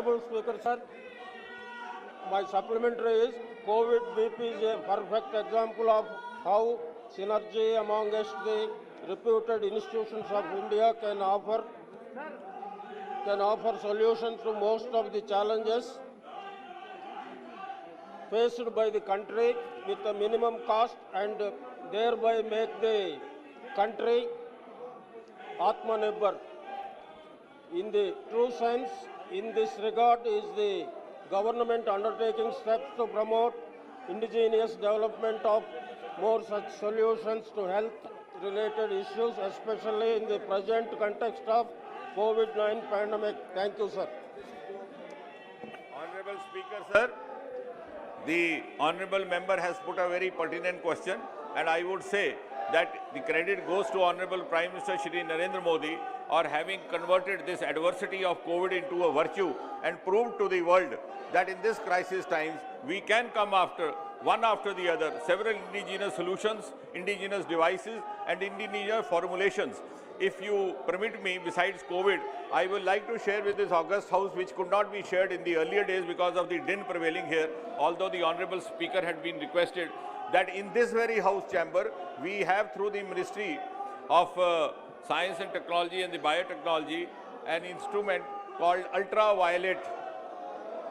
Honorable Speaker, sir, my supplementary is COVID BP is a perfect example of how synergy amongst the reputed institutions of India can offer solutions to most of the challenges faced by the country with a minimum cost and thereby make the country Atmanirbhar. In the true sense, in this regard is the government undertaking steps to promote indigenous development of more such solutions to health-related issues, especially in the present context of COVID-19 pandemic. Thank you, sir. Honorable Speaker, sir, the honorable member has put a very pertinent question, and I would say that the credit goes to Honorable Prime Minister Shri Narendra Modi for having converted this adversity of COVID into a virtue and proved to the world that in this crisis times we can come one after the other, several indigenous solutions, indigenous devices and indigenous formulations. If you permit me, besides COVID, I would like to share with this august House, which could not be shared in the earlier days because of the din prevailing here, although the Honorable Speaker had been requested, that in this very House chamber, we have through the Ministry of Science and Technology and the Biotechnology an instrument called ultraviolet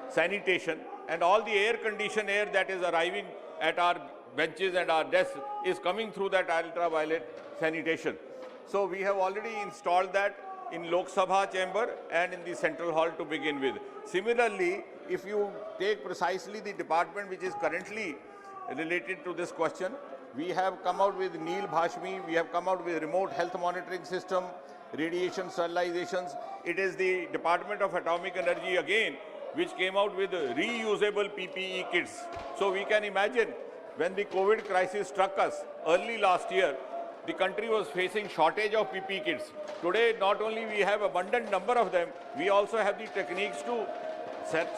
sanitation, and all the air-conditioned air that is arriving at our benches and our desks is coming through that ultraviolet sanitation. So we have already installed that in Lok Sabha chamber and in the Central Hall to begin with. Similarly, if you take precisely the department which is currently related to this question, we have come out with Neel Bhashmi, we have come out with remote health monitoring system, radiation sterilizations. It is the Department of Atomic Energy again which came out with reusable PPE kits. So we can imagine when the COVID crisis struck us early last year, the country was facing shortage of PPE kits. Today, not only we have abundant number of them, we also have the techniques to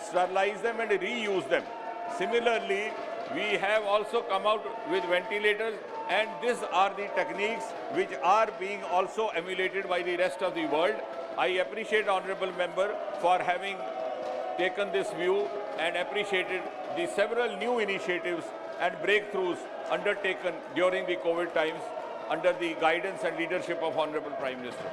sterilize them and reuse them. Similarly, we have also come out with ventilators, and these are the techniques which are being also emulated by the rest of the world. I appreciate Honorable Member for having taken this view and appreciated the several new initiatives and breakthroughs undertaken during the COVID times under the guidance and leadership of Honorable Prime Minister.